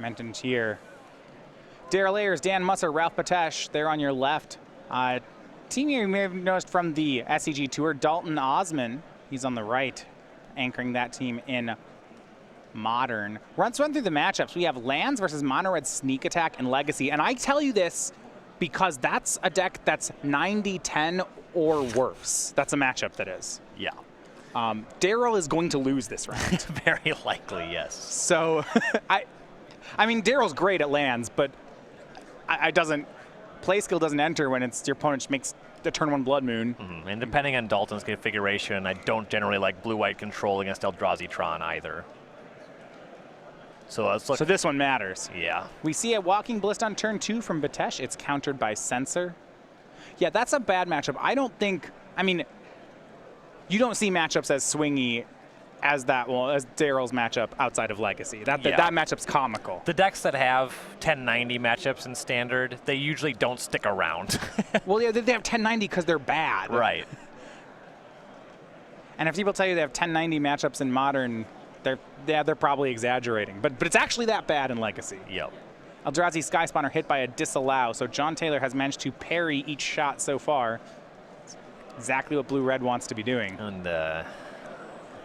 mentioned here. Daryl Ayers, Dan Musser, Ralph Betesh, they're on your left. Team you may have noticed from the SCG Tour, Dalton Ozmun, he's on the right, anchoring that team in Modern. Let's run through the matchups. We have lands versus Mono Red Sneak Attack and Legacy. And I tell you this because that's a deck that's 90-10 or worse. That's a matchup that is. Yeah. Daryl is going to lose this round. Very likely, yes. So, I mean, Daryl's great at lands, but play skill doesn't enter when it's your opponent makes the turn 1 Blood Moon. And depending on Dalton's configuration, I don't generally like blue-white control against Eldrazi Tron either. So let's look. So this one matters. Yeah. We see a Walking Ballista on turn 2 from Betesh. It's countered by Censor. Yeah, that's a bad matchup. I don't think, I mean, you don't see matchups as swingy as that, well, as Daryl's matchup outside of Legacy. That matchup's comical. The decks that have 1090 matchups in Standard, they usually don't stick around. Well, yeah, they have 1090 because they're bad. Right. And if people tell you they have 1090 matchups in Modern, they're probably exaggerating. But it's actually that bad in Legacy. Yep. Eldrazi Sky Spawner hit by a disallow, so John Taylor has managed to parry each shot so far. It's exactly what Blue-Red wants to be doing. And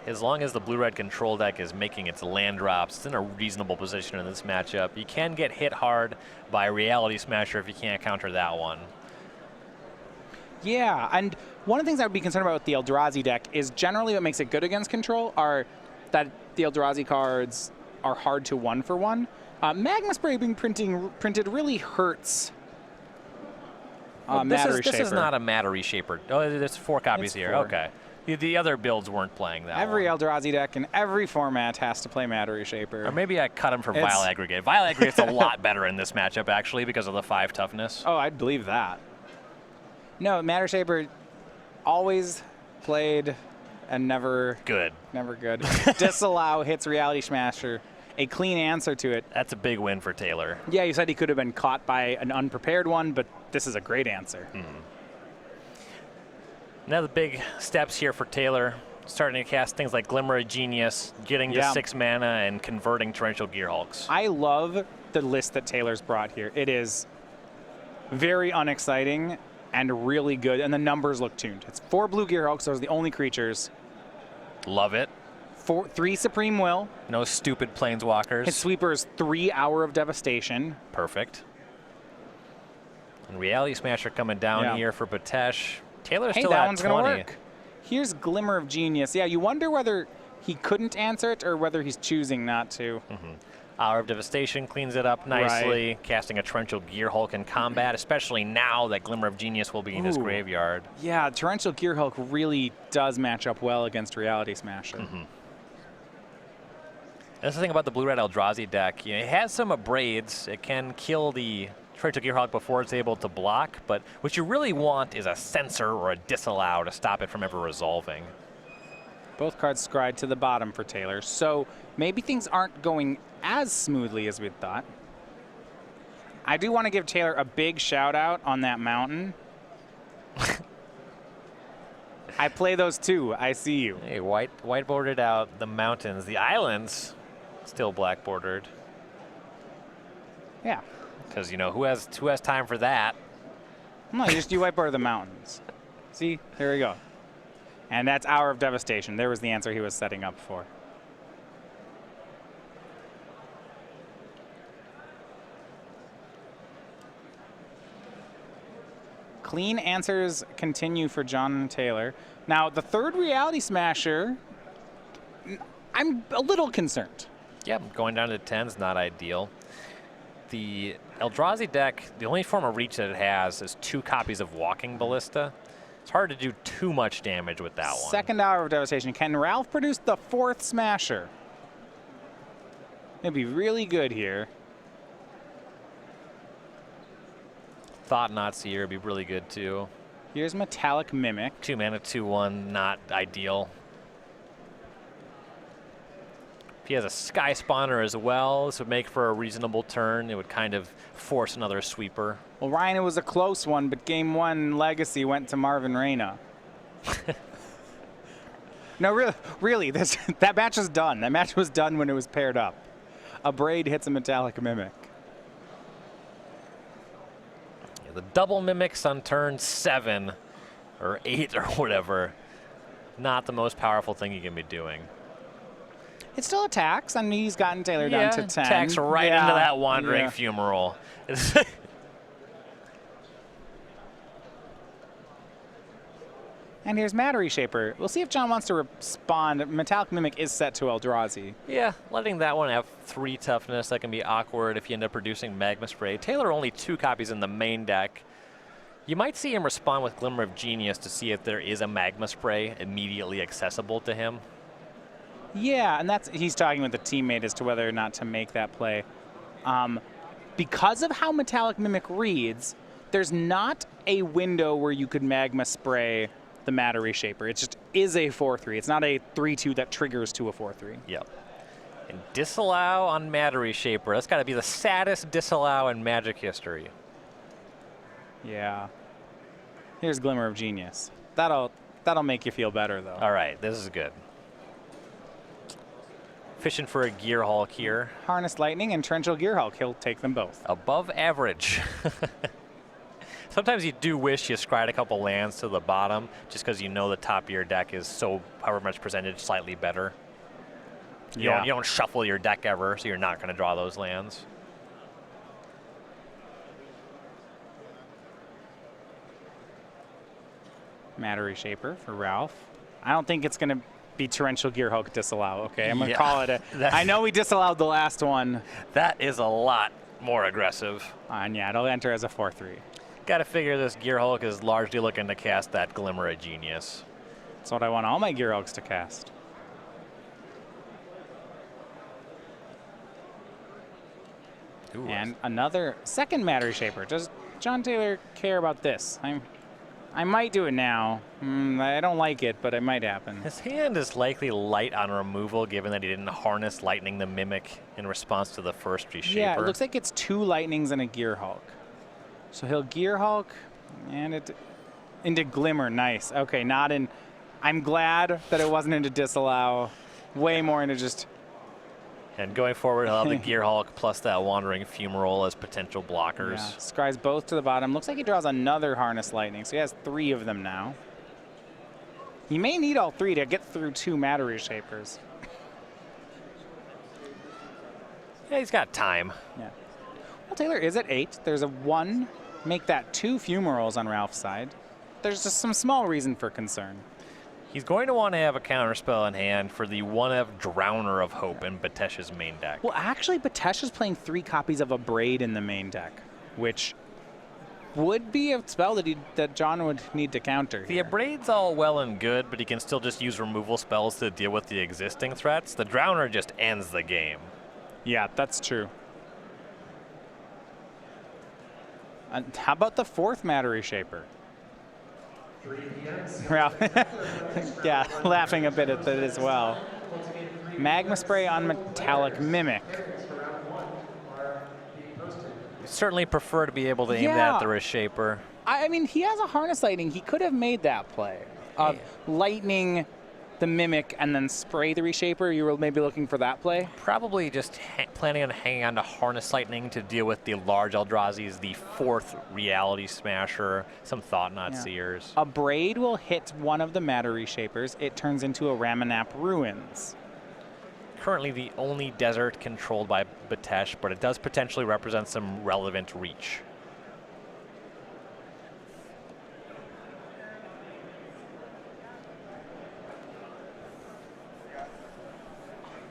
as long as the blue-red control deck is making its land drops, it's in a reasonable position in this matchup. You can get hit hard by Reality Smasher if you can't counter that one. Yeah, and one of the things I would be concerned about with the Eldrazi deck is generally what makes it good against control are that the Eldrazi cards are hard to 1-for-1. Magma Spray being printed really hurts Matter Reshaper. This is not a Matter Reshaper. Oh, there's 4 copies here. 4. Okay. The other builds weren't playing that Every one. Eldrazi deck in every format has to play Matter Reshaper. Or maybe I cut him for Vile Aggregate. Vile Aggregate's a lot better in this matchup, actually, because of the 5 toughness. Oh, I'd believe that. No, Matter Reshaper always played and never good. Never good. Disallow hits Reality Smasher. A clean answer to it. That's a big win for Taylor. Yeah, you said he could have been caught by an unprepared one, but this is a great answer. Now the big steps here for Taylor, starting to cast things like Glimmer of Genius, getting to 6 mana, and converting Torrential Gearhulks. I love the list that Taylor's brought here. It is very unexciting and really good, and the numbers look tuned. It's 4 blue Gearhulks, those are the only creatures. Love it. 3 Supreme Will. No stupid Planeswalkers. His sweeper's 3 Hour of Devastation. Perfect. And Reality Smasher coming down here for Betesh. Taylor's still that at one's 20. gonna work. Here's Glimmer of Genius. Yeah, you wonder whether he couldn't answer it or whether he's choosing not to. Hour of Devastation cleans it up nicely, casting a Torrential Gearhulk in combat, especially now that Glimmer of Genius will be in his graveyard. Yeah, Torrential Gearhulk really does match up well against Reality Smasher. That's the thing about the blue-red Eldrazi deck. You know, it has some abrades. It can kill the Torrential Gearhulk before it's able to block, but what you really want is a Censor or a Disallow to stop it from ever resolving. Both cards scryed to the bottom for Taylor, so maybe things aren't going as smoothly as we'd thought. I do want to give Taylor a big shout out on that mountain. I play those too. I see you. Hey, white bordered out the mountains. The islands still black bordered. Yeah. Because you know who has time for that? No, you white border the mountains. See, here we go. And that's Hour of Devastation. There was the answer he was setting up for. Clean answers continue for John Taylor. Now, the third Reality Smasher, I'm a little concerned. Yeah, going down to 10 is not ideal. The Eldrazi deck, the only form of reach that it has is 2 copies of Walking Ballista. It's hard to do too much damage with that one. Second Hour of Devastation. Can Ralph produce the 4th Smasher? It'd be really good here. Thought Not Seer would be really good too. Here's Metallic Mimic. 2 mana, 2/1, not ideal. If he has a Sky Spawner as well, this would make for a reasonable turn. It would kind of force another sweeper. Well, Ryan, it was a close one, but game 1 Legacy went to Marvin Reyna. No, really, that match is done. That match was done when it was paired up. A Braid hits a Metallic Mimic. Yeah, the double Mimics on turn 7 or 8 or whatever, not the most powerful thing you can be doing. It still attacks. I mean, he's gotten Taylor down to 10. Attacks right into that Wandering Fumarole. And here's Matter Reshaper. We'll see if John wants to respond. Metallic Mimic is set to Eldrazi. Yeah, letting that one have 3 toughness, that can be awkward if you end up producing Magma Spray. Taylor only 2 copies in the main deck. You might see him respond with Glimmer of Genius to see if there is a Magma Spray immediately accessible to him. Yeah, and he's talking with the teammate as to whether or not to make that play. Because of how Metallic Mimic reads, there's not a window where you could Magma Spray the Matter Reshaper. It just is a 4/3. It's not a 3/2 that triggers to a 4/3. Yep. And disallow on Matter Reshaper. That's got to be the saddest disallow in Magic history. Yeah. Here's Glimmer of Genius. That'll make you feel better, though. All right, this is good. Fishing for a Gear Hulk here. Harness Lightning and Torrential Gear Hulk. He'll take them both. Above average. Sometimes you do wish you scryed a couple lands to the bottom just because you know the top of your deck is so, however much percentage, slightly better. You don't shuffle your deck ever, so you're not going to draw those lands. Matter Reshaper for Ralph. I don't think it's going to be Torrential Gear Hulk disallow. Okay, I'm going to call it I know we disallowed the last one. That is a lot more aggressive. And yeah, it'll enter as a 4/3. Got to figure this Gear Hulk is largely looking to cast that Glimmer of Genius. That's what I want all my Gear Hulks to cast. Ooh, and another second Matter Reshaper. Does John Taylor care about this? I might do it now. I don't like it, but it might happen. His hand is likely light on removal, given that he didn't harness Lightning the Mimic in response to the first Reshaper. Yeah, it looks like it's 2 Lightnings and a Gear Hulk. So he'll Gear Hulk and it into Glimmer. Nice. Okay, not in. I'm glad that it wasn't into Disallow. Way more into just. And going forward, he'll have the Gear Hulk plus that Wandering Fumarole as potential blockers. Yeah, scries both to the bottom. Looks like he draws another Harness Lightning, so he has 3 of them now. He may need all 3 to get through 2 Matter Reshapers. Yeah, he's got time. Yeah. Well, Taylor is at 8. There's a 1. Make that 2 Fumaroles on Ralph's side. There's just some small reason for concern. He's going to want to have a counterspell in hand for the 1/of Drowner of Hope in Betesh's main deck. Well, actually, Betesh is playing 3 copies of a Braid in the main deck, which would be a spell that John would need to counter. The Braid's all well and good, but he can still just use removal spells to deal with the existing threats. The Drowner just ends the game. Yeah, that's true. How about the 4th Matter Reshaper? Ralph, yeah, laughing a bit at that as well. Magma Spray on Metallic Mimic. You certainly prefer to be able to aim that at the Reshaper. I mean, he has a Harness Lightning. He could have made that play of lightning the Mimic and then spray the Reshaper. You were maybe looking for that play? Probably just planning on hanging on to Harness Lightning to deal with the large Eldrazi's, the 4th Reality Smasher, some Thought-Knot Seers. A Braid will hit one of the Matter Reshapers. It turns into a Ramanap Ruins. Currently the only desert controlled by Betesh, but it does potentially represent some relevant reach.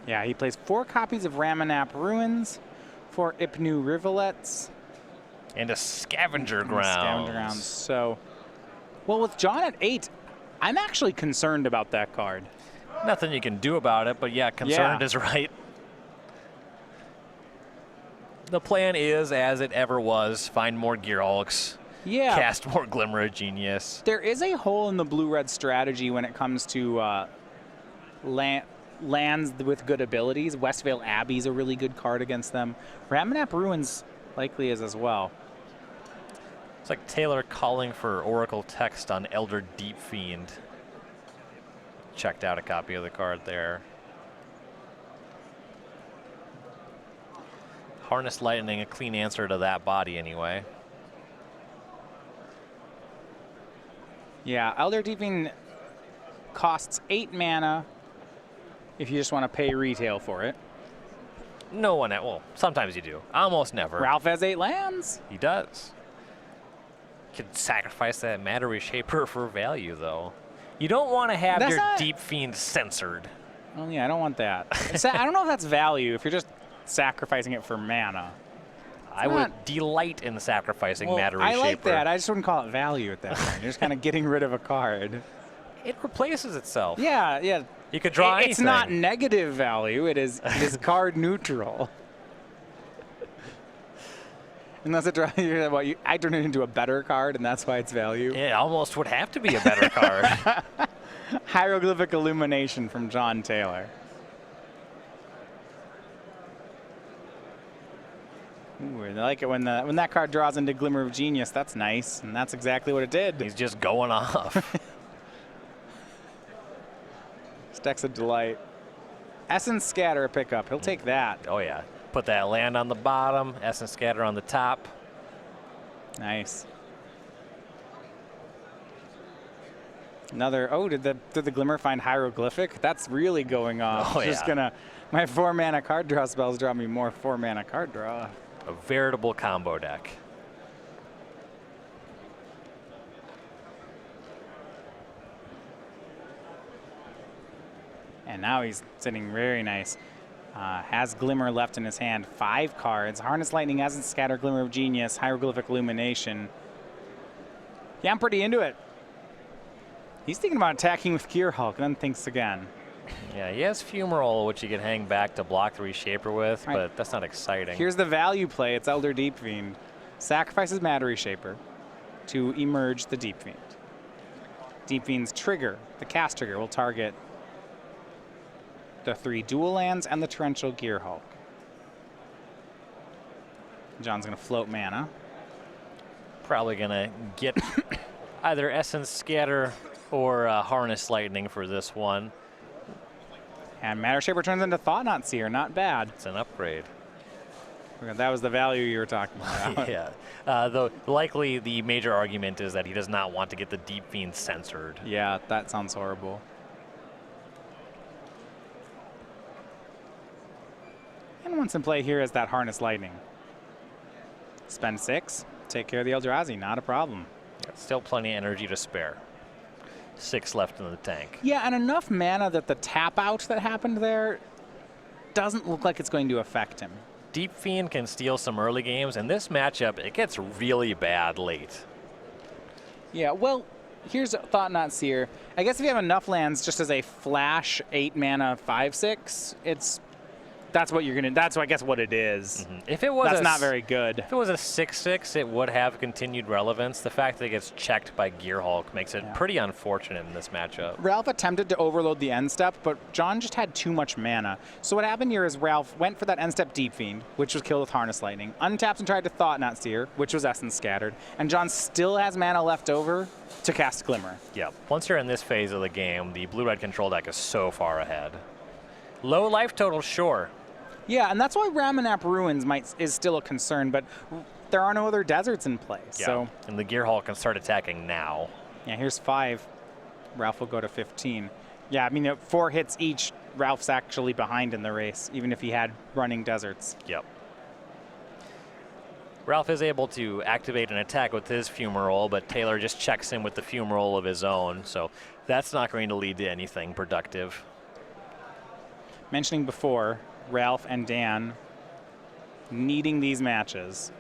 Yeah, he plays 4 copies of Ramanap Ruins, 4 Ipnu Rivulets. And a Scavenger Grounds. So, well, with John at 8, I'm actually concerned about that card. Nothing you can do about it, but yeah, concerned is right. The plan is, as it ever was, find more Gear Hulks. Yeah. Cast more Glimmer of Genius. There is a hole in the blue-red strategy when it comes to lands with good abilities. Westvale Abbey's a really good card against them. Ramanap Ruins likely is as well. It's like Taylor calling for Oracle text on Elder Deep Fiend. Checked out a copy of the card there. Harness Lightning, a clean answer to that body anyway. Yeah, Elder Deeping costs 8 mana if you just want to pay retail for it. No one, well, sometimes you do. Almost never. Ralph has 8 lands. He does. Could sacrifice that Matter Reshaper for value, though. You don't want to have your Deep Fiend censored. Well, yeah, I don't want that. I don't know if that's value if you're just sacrificing it for mana. I would delight in sacrificing Matter Reshaper. I like that. I just wouldn't call it value at that point. You're just kind of getting rid of a card. It replaces itself. Yeah, yeah. You could draw anything. It's not negative value. It is card neutral. Unless it I turn it into a better card, and that's why it's value. It almost would have to be a better card. Hieroglyphic Illumination from John Taylor. Ooh, I like it when that card draws into Glimmer of Genius. That's nice, and that's exactly what it did. He's just going off. This deck's a delight. Essence Scatter a pickup. He'll take that. Oh, yeah. Put that land on the bottom, Essence Scatter on the top. Nice. Another, did the Glimmer find Hieroglyphic? That's really going off. Oh, yeah. Just gonna, my 4 mana card draw spells draw me more 4 mana card draw. A veritable combo deck. And now he's sitting very nice. Has Glimmer left in his hand. 5 cards. Harness Lightning, Essence Scatter, Glimmer of Genius, Hieroglyphic Illumination. Yeah, I'm pretty into it. He's thinking about attacking with Gear Hulk, and then thinks again. Yeah, he has Fumarole, which you can hang back to block the Reshaper with, but that's not exciting. Here's the value play. It's Elder Deep Fiend. Sacrifices Matter Reshaper to emerge the Deep Fiend. Deep Fiend's trigger, the cast trigger, will target the 3 dual lands and the Torrential Gear Hulk. John's going to float mana. Probably going to get either Essence Scatter or Harness Lightning for this one. And Matter Shaper turns into Thought-Knot Seer. Not bad. It's an upgrade. That was the value you were talking about. Yeah. Though likely the major argument is that he does not want to get the Deep Fiend censored. Yeah, that sounds horrible. And once in play here is that Harness Lightning. Spend 6, take care of the Eldrazi, not a problem. Still plenty of energy to spare. 6 left in the tank. Yeah, and enough mana that the tap out that happened there doesn't look like it's going to affect him. Deep Fiend can steal some early games, and this matchup, it gets really bad late. Yeah, well, here's Thought-Knot Seer. I guess if you have enough lands just as a flash 8 mana 5/6, that's what you're gonna. That's I guess what it is. Mm-hmm. If it was, that's not very good. If it was a 6/6, it would have continued relevance. The fact that it gets checked by Gear Hulk makes it pretty unfortunate in this matchup. Ralph attempted to overload the end step, but John just had too much mana. So what happened here is Ralph went for that end step Deep Fiend, which was killed with Harness Lightning, untapped and tried to Thought-Knot Seer, which was Essence Scattered, and John still has mana left over to cast Glimmer. Yeah. Once you're in this phase of the game, the blue-red control deck is so far ahead. Low life total, sure. Yeah, and that's why Ramanap Ruins is still a concern, but there are no other deserts in play. Yeah. So. And the Gear Hulk can start attacking now. Yeah, here's 5. Ralph will go to 15. Yeah, I mean, 4 hits each, Ralph's actually behind in the race, even if he had running deserts. Yep. Ralph is able to activate an attack with his Fumarole, but Taylor just checks in with the Fumarole of his own, so that's not going to lead to anything productive. Mentioning before, Ralph and Dan needing these matches.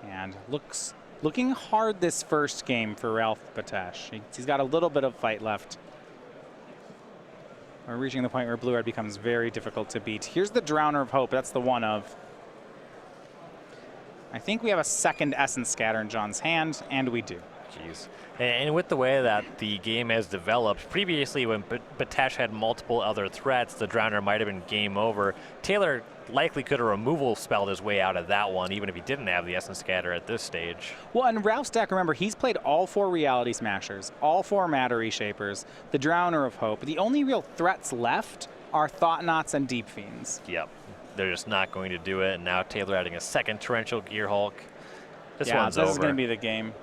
And looking hard this first game for Ralph Betesh. He's got a little bit of fight left. We're reaching the point where Blue-Red becomes very difficult to beat. Here's the Drowner of Hope. That's the one of. I think we have a second Essence Scatter in John's hand, and we do. Jeez. And with the way that the game has developed, previously when Betesh had multiple other threats, the Drowner might have been game over. Taylor likely could have removal spelled his way out of that one, even if he didn't have the Essence Scatter at this stage. Well, and Ralph's deck, remember, he's played all 4 Reality Smashers, all 4 Matter Reshapers, the Drowner of Hope. The only real threats left are Thought Knots and Deep Fiends. Yep. They're just not going to do it. And now Taylor adding a second Torrential Gearhulk. This one's over. This is going to be the game.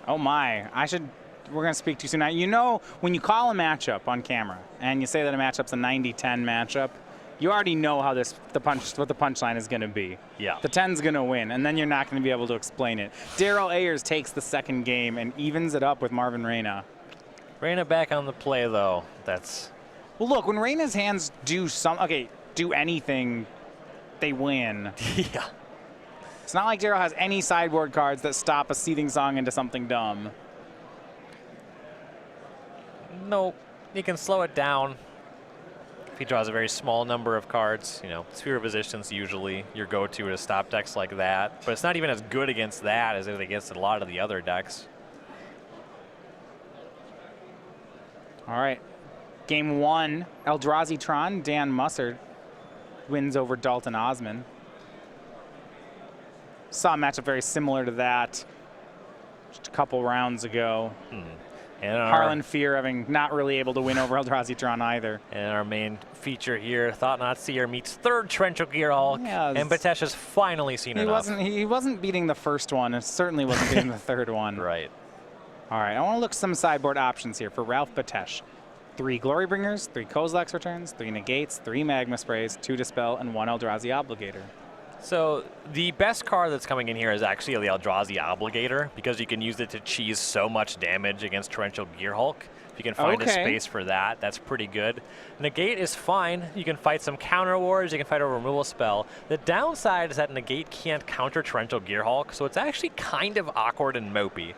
Oh my, we're going to speak too soon. Now, you know, when you call a matchup on camera and you say that a matchup's a 90-10 matchup, you already know how what the punchline is going to be. Yeah. The 10's going to win, and then you're not going to be able to explain it. Daryl Ayers takes the second game and evens it up with Marvin Reyna. Reyna back on the play, though. That's... Well, look, when Reyna's hands do anything, they win. Yeah. It's not like Daryl has any sideboard cards that stop a Seething Song into something dumb. Nope. You can slow it down if he draws a very small number of cards. You know, Sphere of Resistance usually your go-to to stop decks like that. But it's not even as good against that as it is against a lot of the other decks. All right. Game 1, Eldrazi Tron, Dan Musser wins over Dalton Ozmun. Saw a matchup very similar to that just a couple rounds ago. And Harlan Fear having not really able to win over Eldrazi Tron either. And our main feature here, Thought Knot Seer meets third Torrential Gearhulk, Yeah, and Betesh has finally seen enough. He wasn't beating the first one, and certainly wasn't beating the third one. Right. All right, I want to look at some sideboard options here for Ralph Betesh. 3 Glorybringers, 3 Kozilek's Returns, 3 Negates, 3 Magma Sprays, 2 Dispel, and 1 Eldrazi Obligator. So the best card that's coming in here is actually the Eldrazi Obligator, because you can use it to cheese so much damage against Torrential Gearhulk. If you can find a space for that, that's pretty good. Negate is fine. You can fight some counter wars. You can fight a removal spell. The downside is that Negate can't counter Torrential Gearhulk, so it's actually kind of awkward and mopey.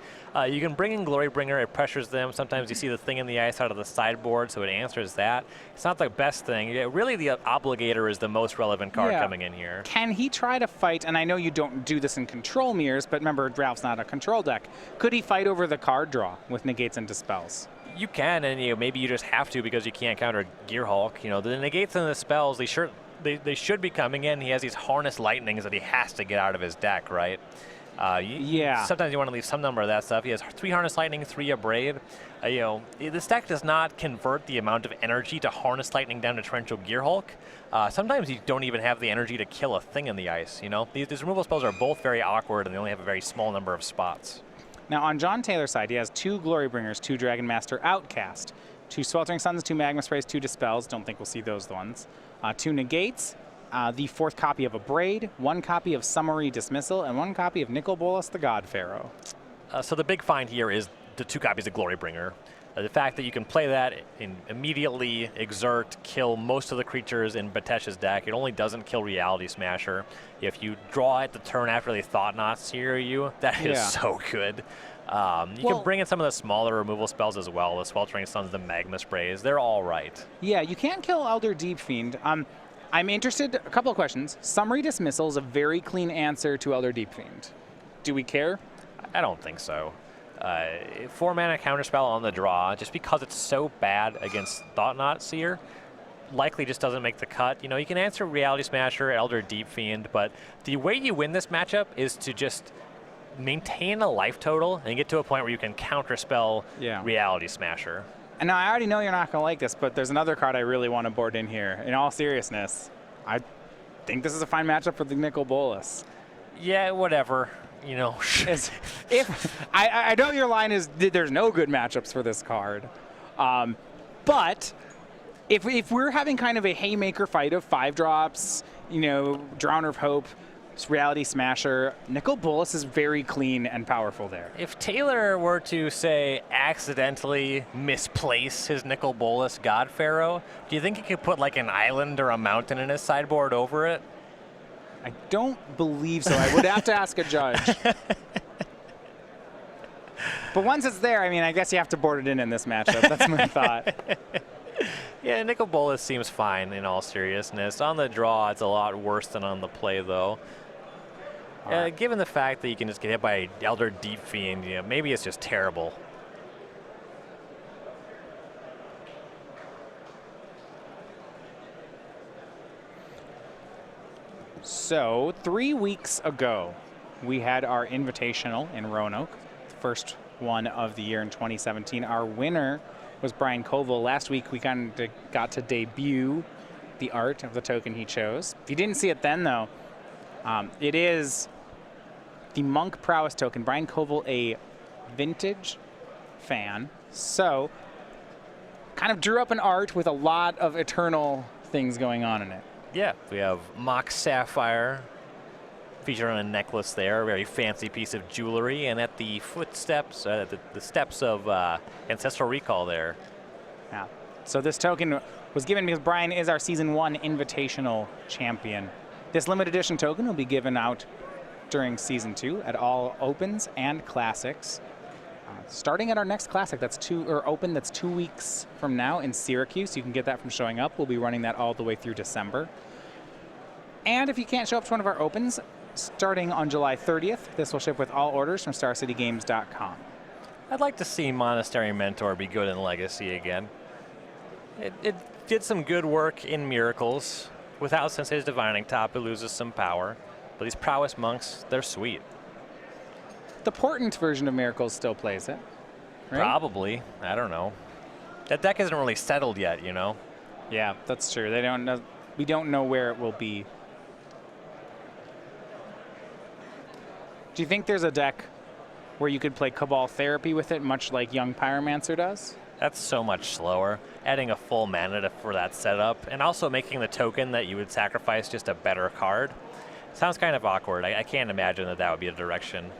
You can bring in Glorybringer. It pressures them. Sometimes you see the thing in the ice out of the sideboard, so it answers that. It's not the best thing. Really, the Obligator is the most relevant card coming in here. Can he try to fight, and I know you don't do this in control mirrors, but remember, Ralph's not a control deck. Could he fight over the card draw with Negates and Dispels? You can, and maybe you just have to because you can't counter Gearhulk. The Negates and the Spells, they should be coming in. He has these Harness Lightnings that he has to get out of his deck, right? Sometimes you want to leave some number of that stuff. He has 3 Harness Lightning, 3 Abrade. This deck does not convert the amount of energy to Harness Lightning down to Torrential Gearhulk. Sometimes you don't even have the energy to kill a thing in the ice. These removal spells are both very awkward, and they only have a very small number of spots. Now, on John Taylor's side, he has 2 Glorybringers, 2 Dragon Master Outcast, 2 Sweltering Suns, 2 Magma Sprays, 2 Dispels. Don't think we'll see those ones. 2 Negates, the 4th copy of Abrade, 1 copy of Summary Dismissal, and 1 copy of Nicol Bolas the God Pharaoh. So the big find here is the 2 copies of Glorybringer. The fact that you can play that and immediately exert, kill most of the creatures in Betesh's deck. It only doesn't kill Reality Smasher. If you draw it the turn after they Thought Knot Seer you, that is so good. You can bring in some of the smaller removal spells as well. The Sweltering Suns, the Magma Sprays, they're all right. Yeah, you can't kill Elder Deep Fiend. I'm interested, a couple of questions. Summary Dismissal is a very clean answer to Elder Deep Fiend. Do we care? I don't think so. 4 mana counterspell on the draw, just because it's so bad against Thought Knot Seer, likely just doesn't make the cut. You can answer Reality Smasher, Elder Deep Fiend, but the way you win this matchup is to just maintain a life total and get to a point where you can counterspell Reality Smasher. And now I already know you're not going to like this, but there's another card I really want to board in here. In all seriousness, I think this is a fine matchup for the Nicol Bolas. Yeah, whatever. I know your line is there's no good matchups for this card, but if we're having kind of a haymaker fight of 5 drops, Drowner of Hope, Reality Smasher, Nicol Bolas is very clean and powerful there. If Taylor were to, say, accidentally misplace his Nicol Bolas God Pharaoh, do you think he could put like an island or a mountain in his sideboard over it? I don't believe so. I would have to ask a judge. But once it's there, I guess you have to board it in this matchup. That's my thought. Yeah, Nicol Bolas seems fine in all seriousness. On the draw, it's a lot worse than on the play, though. Given the fact that you can just get hit by Elder Deep Fiend, maybe it's just terrible. So 3 weeks ago, we had our Invitational in Roanoke, the first one of the year in 2017. Our winner was Brian Koval. Last week, we kind of got to debut the art of the token he chose. If you didn't see it then, though, it is the Monk Prowess token. Brian Koval, a vintage fan, so kind of drew up an art with a lot of Eternal things going on in it. Yeah, we have Mock Sapphire featured on a necklace there, a very fancy piece of jewelry, and at the footsteps, the steps of Ancestral Recall there. Yeah. So this token was given because Brian is our Season 1 Invitational Champion. This limited edition token will be given out during Season 2 at all Opens and Classics. Starting at our next Classic, that's Open, that's 2 weeks from now in Syracuse. You can get that from showing up. We'll be running that all the way through December. And if you can't show up to one of our Opens, starting on July 30th, this will ship with all orders from StarCityGames.com. I'd like to see Monastery Mentor be good in Legacy again. It did some good work in Miracles. Without Sensei's Divining Top, it loses some power. But these Prowess Monks, they're sweet. The Portent version of Miracles still plays it, right? Probably. I don't know. That deck isn't really settled yet, you know? Yeah, that's true. They don't know. We don't know where it will be. Do you think there's a deck where you could play Cabal Therapy with it, much like Young Pyromancer does? That's so much slower. Adding a full mana for that setup, and also making the token that you would sacrifice just a better card. Sounds kind of awkward. I can't imagine that would be a direction.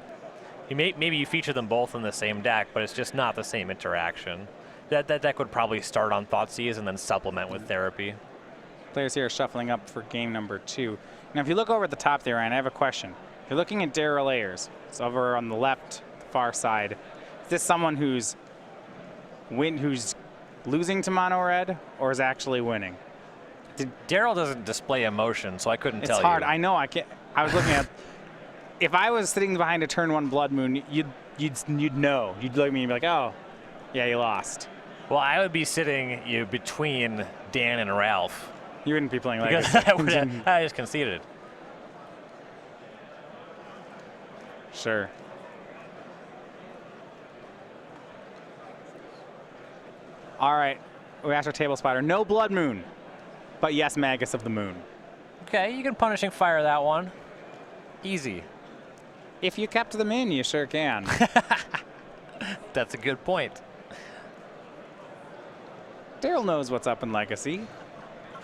Maybe you feature them both in the same deck, but it's just not the same interaction. That deck would probably start on Thoughtseize and then supplement with Therapy. Players here are shuffling up for game number 2. Now, if you look over at the top there, Ryan, I have a question. If you're looking at Daryl Ayers, it's over on the left, far side. Is this someone who's losing to mono red, or is actually winning? Daryl doesn't display emotion, so I couldn't tell you. It's hard. I know. I can't. I was looking at. If I was sitting behind a turn 1 Blood Moon, you'd know. You'd look at me and be like, oh, yeah, you lost. Well, I would be sitting between Dan and Ralph. You wouldn't be playing because Legacy. I just conceded. Sure. All right. We asked our table spotter. No Blood Moon, but yes, Magus of the Moon. Okay, you can Punishing Fire that one. Easy. If you kept them in, you sure can. That's a good point. Daryl knows what's up in Legacy.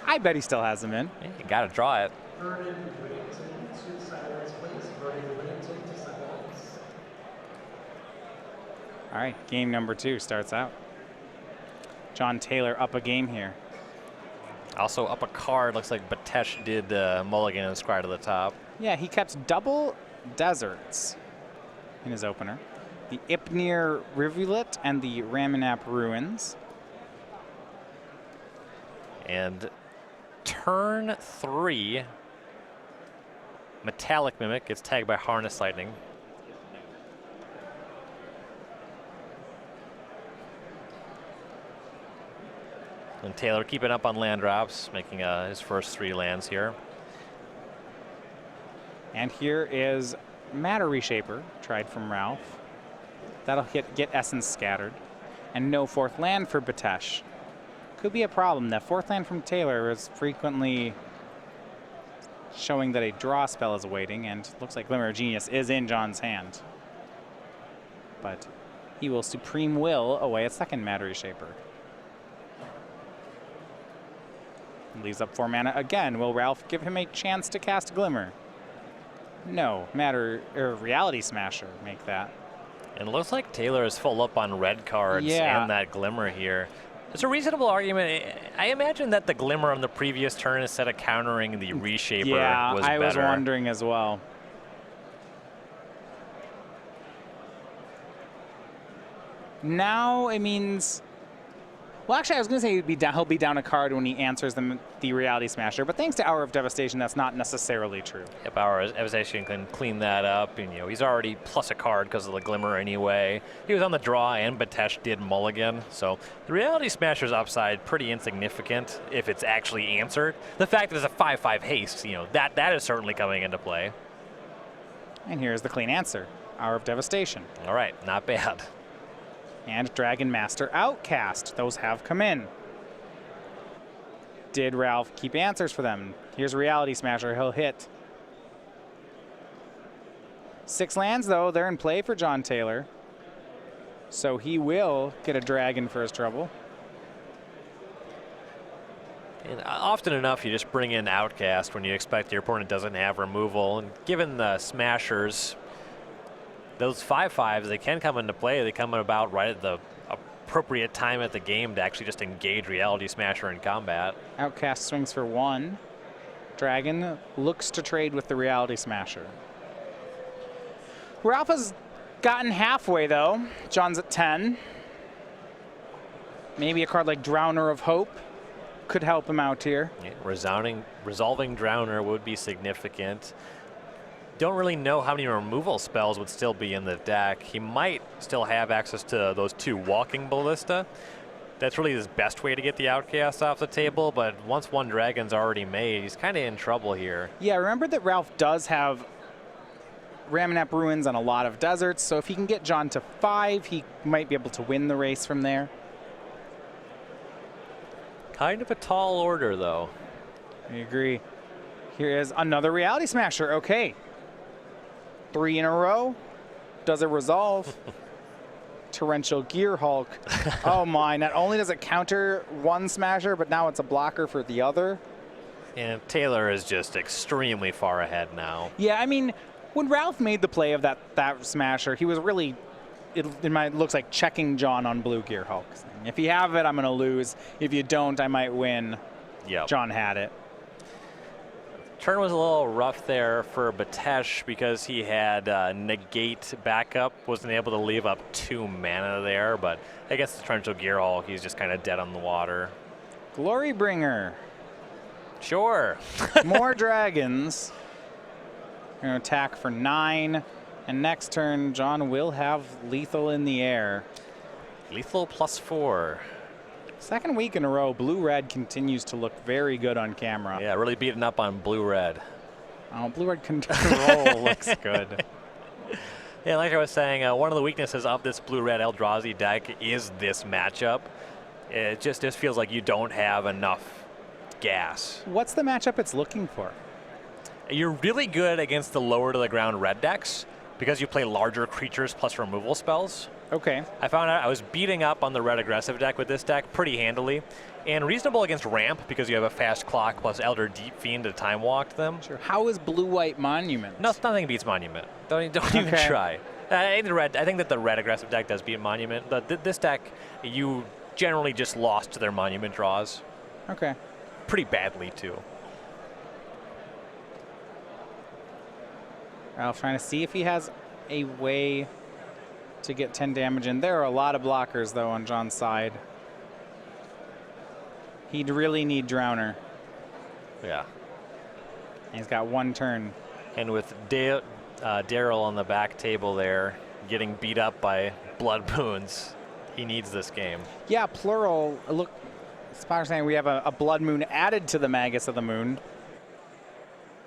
I bet he still has them in. Yeah, you got to draw it. All right, game number 2 starts out. John Taylor up a game here. Also up a card. Looks like Betesh did mulligan and scry to the top. Yeah, he kept double deserts in his opener. The Ipnir Rivulet and the Ramanap Ruins. And turn 3, Metallic Mimic gets tagged by Harness Lightning. And Taylor keeping up on land drops, making his first 3 lands here. And here is Matter Reshaper, tried from Ralph. That'll get Essence Scattered. And no 4th land for Betesh. Could be a problem. That 4th land from Taylor is frequently showing that a draw spell is awaiting, and looks like Glimmer of Genius is in John's hand. But he will Supreme Will away a 2nd Matter Reshaper. Leaves up 4 mana again. Will Ralph give him a chance to cast Glimmer? No. Reality Smasher make that. And it looks like Taylor is full up on red cards and that Glimmer here. It's a reasonable argument. I imagine that the Glimmer on the previous turn instead of countering the Reshaper was better. Yeah, I was wondering as well. Now it means... Well, actually, I was going to say he'll be down a card when he answers the Reality Smasher, but thanks to Hour of Devastation, that's not necessarily true. Yep, Hour of Devastation can clean that up, and he's already plus a card because of the Glimmer anyway. He was on the draw, and Betesh did mulligan, so the Reality Smasher's upside pretty insignificant if it's actually answered. The fact that it's a 5/5 haste, that is certainly coming into play. And here's the clean answer: Hour of Devastation. All right, not bad. and Dragon Master Outcast. Those have come in. Did Ralph keep answers for them? Here's Reality Smasher. He'll hit. 6 lands, though. They're in play for John Taylor. So he will get a dragon for his trouble. And often enough, you just bring in Outcast when you expect your opponent doesn't have removal. And given the Smashers, those 5/5s, they can come into play. They come about right at the appropriate time at the game to actually just engage Reality Smasher in combat. Outcast swings for 1. Dragon looks to trade with the Reality Smasher. Ralph has gotten halfway, though. John's at 10. Maybe a card like Drowner of Hope could help him out here. Yeah, resolving Drowner would be significant. Don't really know how many removal spells would still be in the deck. He might still have access to those 2 Walking Ballista. That's really his best way to get the Outcast off the table, but once 1 dragon's already made, he's kind of in trouble here. Yeah, remember that Ralph does have Ramunap Ruins on a lot of deserts, so if he can get John to 5, he might be able to win the race from there. Kind of a tall order, though. I agree. Here is another Reality Smasher. Okay. 3 in a row. Does it resolve? Torrential Gear Hulk. Oh my, not only does it counter 1 Smasher, but now it's a blocker for the other. And Taylor is just extremely far ahead now. Yeah, I mean, when Ralph made the play of that Smasher, he was really, it looks like checking John on Blue Gear Hulk. If you have it, I'm going to lose. If you don't, I might win. Yep. John had it. Turn was a little rough there for Betesh because he had negate backup, wasn't able to leave up 2 mana there, but against the Torrential Gear Hulk, he's just kind of dead on the water. Glorybringer. Sure. More dragons. Gonna attack for 9, and next turn, John will have lethal in the air. Lethal +4. Second week in a row, Blue-Red continues to look very good on camera. Yeah, really beating up on Blue-Red. Oh, Blue-Red control looks good. Yeah, like I was saying, one of the weaknesses of this Blue-Red Eldrazi deck is this matchup. It just feels like you don't have enough gas. What's the matchup it's looking for? You're really good against the lower to the ground red decks because you play larger creatures plus removal spells. Okay. I found out I was beating up on the red aggressive deck with this deck pretty handily, and reasonable against ramp because you have a fast clock plus Elder Deep Fiend to time walk them. Sure. How is Blue-White Monument? No, nothing beats Monument. Don't even try. I think that the red aggressive deck does beat Monument, but this deck, you generally just lost to their Monument draws. Okay. Pretty badly, too. Ralph trying to see if he has a way to get 10 damage in. There are a lot of blockers, though, on John's side. He'd really need Drowner. Yeah. He's got 1 turn. And with Daryl on the back table there, getting beat up by Blood Moons, he needs this game. Yeah, plural. Look, Spotter's saying we have a Blood Moon added to the Magus of the Moon.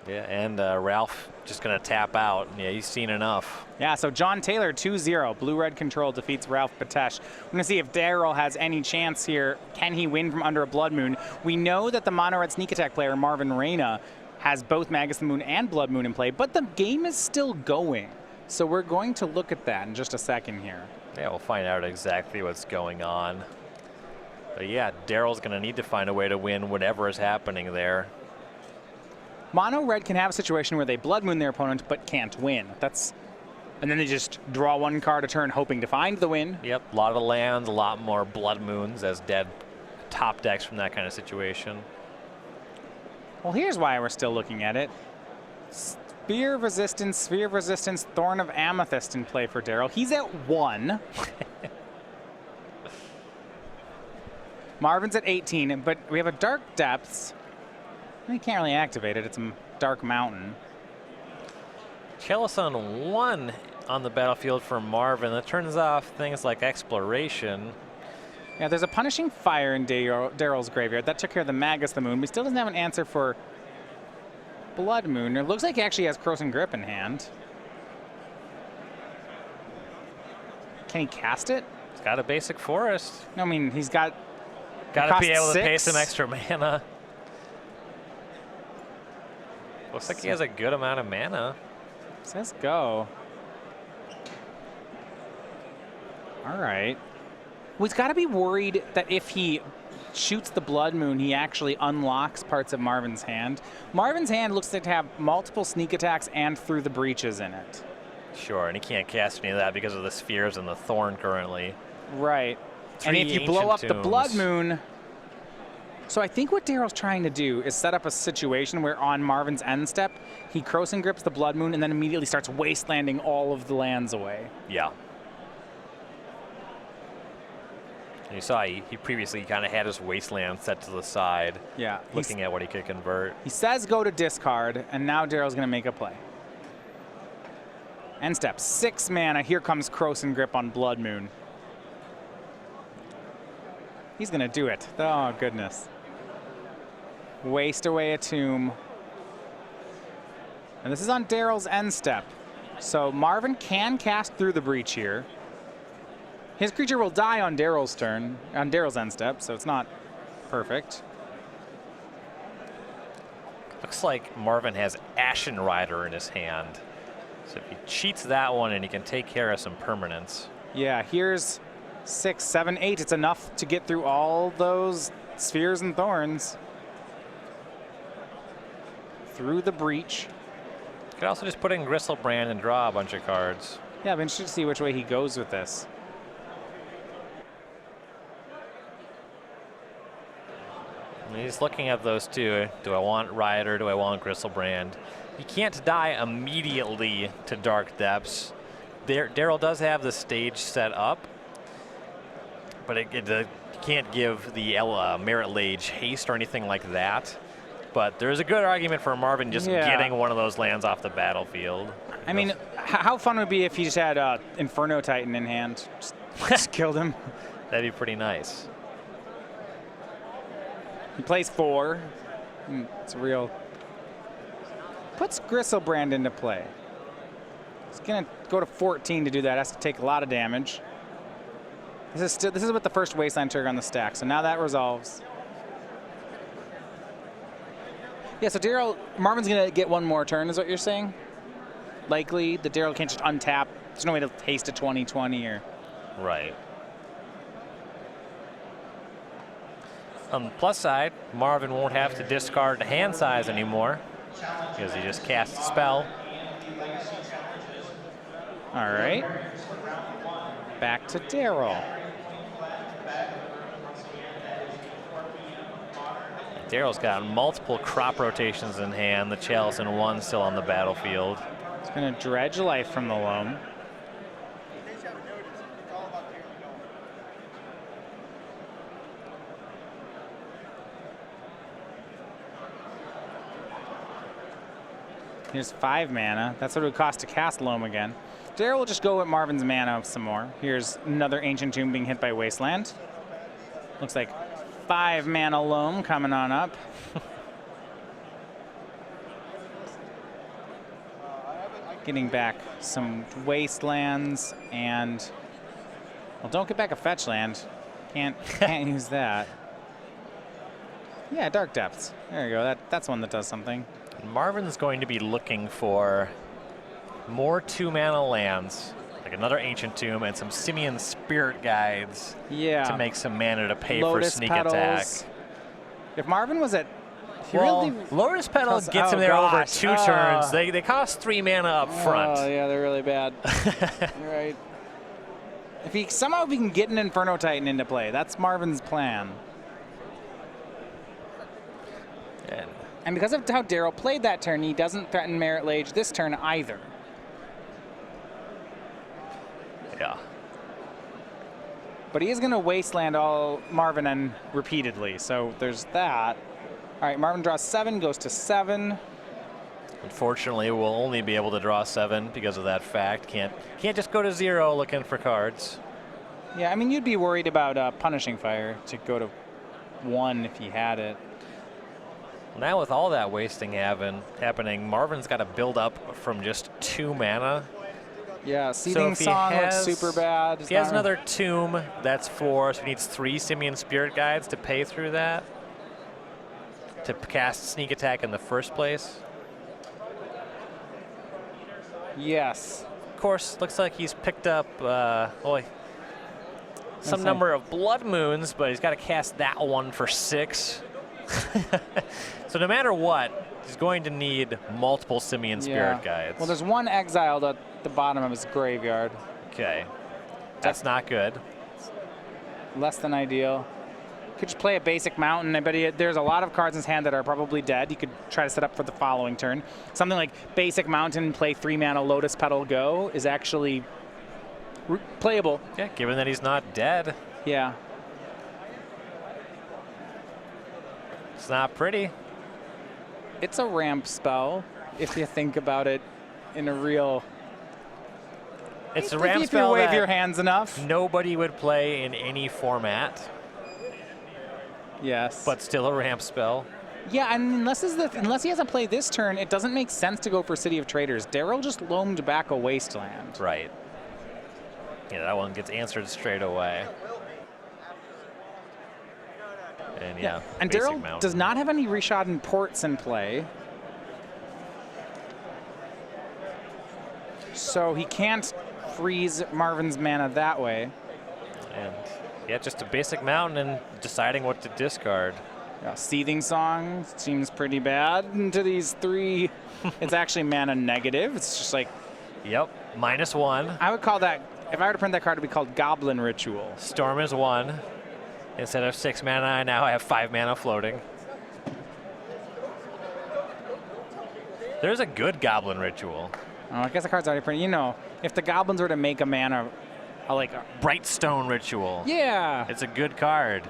Yeah, and Ralph just going to tap out. Yeah, he's seen enough. Yeah, so John Taylor 2-0. Blue-Red Control defeats Ralph Betesh. We're going to see if Daryl has any chance here. Can he win from under a Blood Moon? We know that the Mono-Red Sneak Attack player, Marvin Reyna, has both Magus of the Moon and Blood Moon in play, but the game is still going. So we're going to look at that in just a second here. Yeah, we'll find out exactly what's going on. But yeah, Daryl's going to need to find a way to win whatever is happening there. Mono Red can have a situation where they Blood Moon their opponent but can't win. And then they just draw 1 card a turn hoping to find the win. Yep, a lot of lands, a lot more Blood Moons as dead top decks from that kind of situation. Well, here's why we're still looking at it. Sphere of Resistance, Thorn of Amethyst in play for Daryl. He's at 1. Marvin's at 18, but we have a Dark Depths. You can't really activate it. It's a Dark Mountain. Chalice on 1 on the battlefield for Marvin. That turns off things like Exploration. Yeah, there's a Punishing Fire in Daryl's graveyard. That took care of the Magus of the Moon. We still doesn't have an answer for Blood Moon. It looks like he actually has Krosan Grip in hand. Can he cast it? He's got a basic forest. No, I mean, he's got... Got to be able to pay 6. some extra mana. Looks like he has a good amount of mana. Says go. All right. Well, he's got to be worried that if he shoots the Blood Moon, he actually unlocks parts of Marvin's hand. Marvin's hand looks to have multiple sneak attacks and through the breaches in it. Sure, and he can't cast any of that because of the spheres and the thorn currently. Right. And if you blow up the Blood Moon... So I think what Daryl's trying to do is set up a situation where on Marvin's end step, he Krosan grips the Blood Moon and then immediately starts wastelanding all of the lands away. Yeah. And you saw he previously kind of had his wasteland set to the side. Yeah. Looking at what he could convert. He says go to discard, and now Daryl's going to make a play. End step, 6 mana. Here comes Krosan grip on Blood Moon. He's going to do it. Oh, goodness. Waste away a tomb. And this is on Daryl's end step. So Marvin can cast through the breach here. His creature will die on Daryl's turn, on Daryl's end step, so it's not perfect. Looks like Marvin has Ashen Rider in his hand. So if he cheats that one and he can take care of some permanents. Yeah, here's 6, 7, 8. It's enough to get through all those spheres and thorns. Through the breach. Could also just put in Gristlebrand and draw a bunch of cards. Yeah, I'm interested to see which way he goes with this. And he's looking at those two. Do I want Rider? Do I want Gristlebrand? You can't die immediately to Dark Depths. Daryl does have the stage set up, but it can't give the Merit Lage haste or anything like that. But there's a good argument for Marvin just getting one of those lands off the battlefield. I mean, how fun would it be if he just had Inferno Titan in hand? Just killed him. That'd be pretty nice. He plays 4. It's real. Puts Gristlebrand into play. He's going to go to 14 to do that. Has to take a lot of damage. This is with the first Wasteland trigger on the stack, so now that resolves. Yeah, so Marvin's going to get one more turn, is what you're saying? Likely, that Daryl can't just untap. There's no way to haste a 20/20 or... Right. On the plus side, Marvin won't have to discard the hand size anymore because he just casts a spell. All right. Back to Daryl. Daryl's got multiple crop rotations in hand, the Chalice and 1 still on the battlefield. He's going to dredge life from the loam. Here's 5 mana. That's what it would cost to cast Loam again. Daryl will just go with Marvin's mana some more. Here's another Ancient Tomb being hit by Wasteland. Looks like 5 mana Loam coming on up. Getting back some Wastelands and... Well, don't get back a fetch land. Can't use that. Yeah, Dark Depths. There you go. That's one that does something. Marvin's going to be looking for more 2-mana lands, like another Ancient Tomb and some Simian Spirit Guides to make some mana to pay for sneak attack. If Marvin was at... Lotus Petal gets him there over 2 turns. They cost 3 mana up front. Oh, yeah, they're really bad. You're right. If he can get an Inferno Titan into play, that's Marvin's plan. And because of how Daryl played that turn, he doesn't threaten Merit Lage this turn either. Yeah. But he is going to Wasteland all Marvin and repeatedly, so there's that. All right, Marvin draws 7, goes to 7. Unfortunately, we'll only be able to draw 7 because of that fact. Can't just go to 0 looking for cards. Yeah, I mean, you'd be worried about Punishing Fire to go to 1 if he had it. Now with all that wasting happening, Marvin's got to build up from just 2 mana. Yeah, Seething Song looks super bad. If he has another Tomb, that's 4, so he needs 3 Simian Spirit Guides to pay through that. To cast Sneak Attack in the first place. Yes. Of course, looks like he's picked up some number of Blood Moons, but he's got to cast that one for 6. So no matter what, he's going to need multiple Simian Spirit Guides. Well, there's one exiled at the bottom of his graveyard. Okay. That's not good. Less than ideal. Could just play a basic mountain. I bet there's a lot of cards in his hand that are probably dead. You could try to set up for the following turn. Something like basic mountain, play 3 mana Lotus Petal, go is actually playable. Yeah, given that he's not dead. Yeah. It's not pretty. It's a ramp spell, if you think about it in a real... It's a ramp spell if you wave your hands enough. Nobody would play in any format. Yes. But still a ramp spell. Yeah, and unless he hasn't played this turn, it doesn't make sense to go for City of Traders. Darryl just loamed back a Wasteland. Right. Yeah, that one gets answered straight away. And yeah, and Darryl does not have any Rishadan Ports in play. So he can't freeze Marvin's mana that way. And yeah, just a basic mountain and deciding what to discard. Yeah, Seething Song seems pretty bad into these 3. It's actually mana negative. It's just like... Yep, -1. I would call that, if I were to print that card, it would be called Goblin Ritual. Storm is 1. Instead of 6 mana, now I have 5 mana floating. There's a good Goblin Ritual. Oh, I guess the card's already printed. You know, if the goblins were to make a mana, like a Brightstone Ritual. Yeah. It's a good card.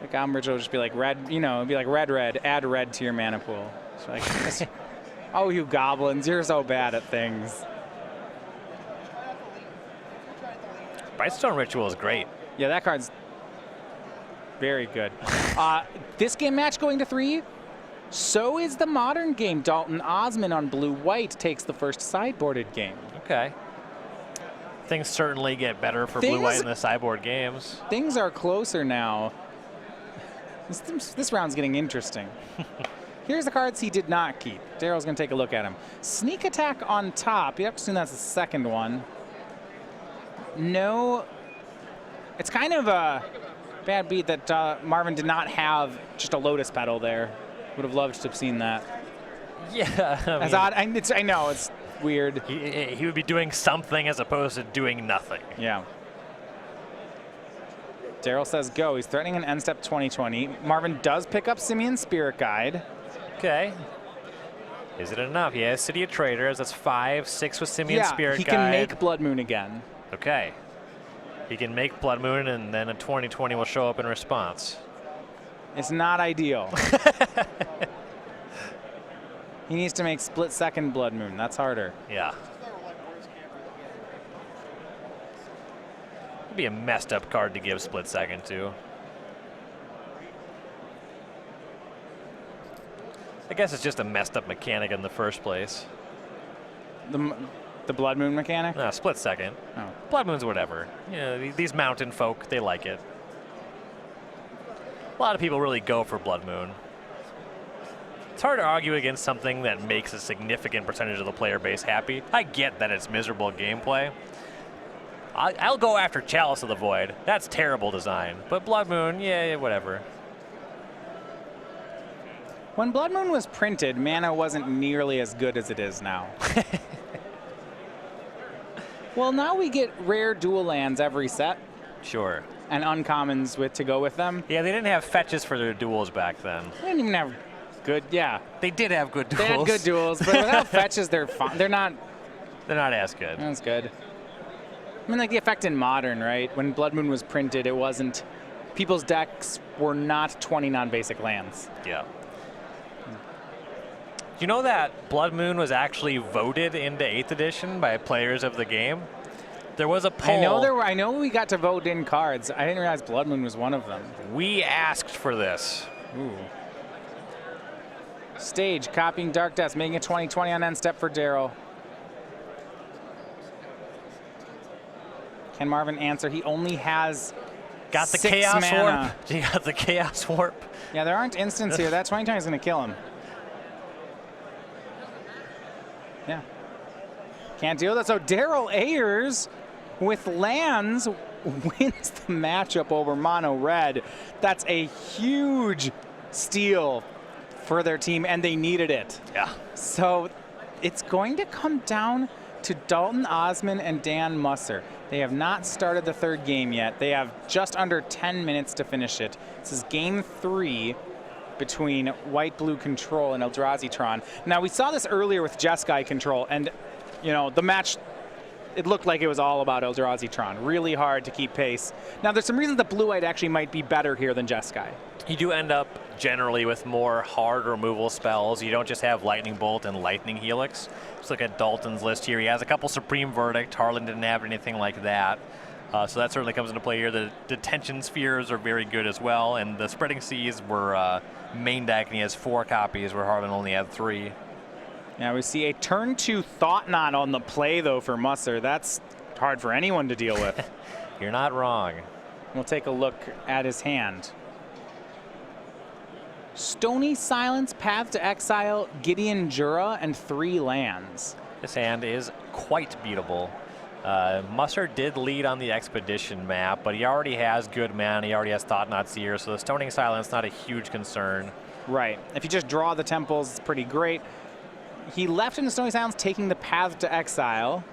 The Goblin Ritual would just be like red, you know, it'd be like red, add red to your mana pool. It's like, oh, you goblins, you're so bad at things. Brightstone Ritual is great. Yeah, that card's very good. This game match going to 3. So is the modern game. Dalton Ozmun on blue-white takes the first sideboarded game. Okay. Things certainly get better for blue-white in the sideboard games. Things are closer now. This round's getting interesting. Here's the cards he did not keep. Darryl's going to take a look at them. Sneak Attack on top. You have to assume that's the second one. No. It's kind of a bad beat that Marvin did not have just a Lotus Petal there. Would have loved to have seen that. Yeah. As odd. I know, it's weird. He would be doing something as opposed to doing nothing. Yeah. Darryl says go. He's threatening an end step 2020. Marvin does pick up Simian Spirit Guide. Okay. Is it enough? He has City of Traders. That's 5, 6 with Simian Spirit Guide. He can make Blood Moon again. Okay. He can make Blood Moon, and then a 2020 will show up in response. It's not ideal. He needs to make split-second Blood Moon. That's harder. Yeah. It'd be a messed up card to give split-second to. I guess it's just a messed up mechanic in the first place. The Blood Moon mechanic? No, split-second. Oh. Blood Moon's whatever. You know, these mountain folk, they like it. A lot of people really go for Blood Moon. It's hard to argue against something that makes a significant percentage of the player base happy. I get that it's miserable gameplay. I'll go after Chalice of the Void. That's terrible design. But Blood Moon, yeah, whatever. When Blood Moon was printed, mana wasn't nearly as good as it is now. Well, now we get rare dual lands every set. Sure. And uncommons to go with them. Yeah, they didn't have fetches for their duels back then. They didn't even have good, yeah. They did have good duels. They had good duels, but without fetches, they're fine. They're not as good. That's good. I mean, like the effect in Modern, right? When Blood Moon was printed, it wasn't... People's decks were not 20 non-basic lands. Yeah. Do you know that Blood Moon was actually voted into 8th edition by players of the game? There was a poll. I know we got to vote in cards. I didn't realize Blood Moon was one of them. We asked for this. Ooh. Stage, copying Dark Death, making a 2020 on end step for Darryl. Can Marvin answer? He only has Got the 6 Chaos mana. Warp. He got the Chaos Warp. Yeah, there aren't instants here. That 2020 is going to kill him. Yeah. Can't deal with that. So Daryl Ayers with lands wins the matchup over Mono Red. That's a huge steal for their team, and they needed it. Yeah. So it's going to come down to Dalton Ozmun and Dan Musser. They have not started the third game yet. They have just under 10 minutes to finish it. This is game 3 between White-Blue Control and Eldrazi-Tron. Now, we saw this earlier with Jeskai Control, and you know, the match, it looked like it was all about Eldrazi-Tron. Really hard to keep pace. Now, there's some reasons that Blue-White actually might be better here than Jeskai. You do end up generally with more hard removal spells. You don't just have Lightning Bolt and Lightning Helix. Let's look at Dalton's list here. He has a couple Supreme Verdict. Harlan didn't have anything like that. So that certainly comes into play here. The Detention Spheres are very good as well. And the Spreading Seas were main deck, and he has 4 copies where Harlan only had 3. Now we see a turn 2 Thought Knot on the play, though, for Musser. That's hard for anyone to deal with. You're not wrong. We'll take a look at his hand. Stony Silence, Path to Exile, Gideon Jura, and 3 lands. This hand is quite beatable. Musser did lead on the Expedition map, but he already has good mana. He already has Thought Knot Seer, so the Stoning Silence not a huge concern. Right. If you just draw the temples, it's pretty great. He left in the Stony Silence, taking the Path to Exile.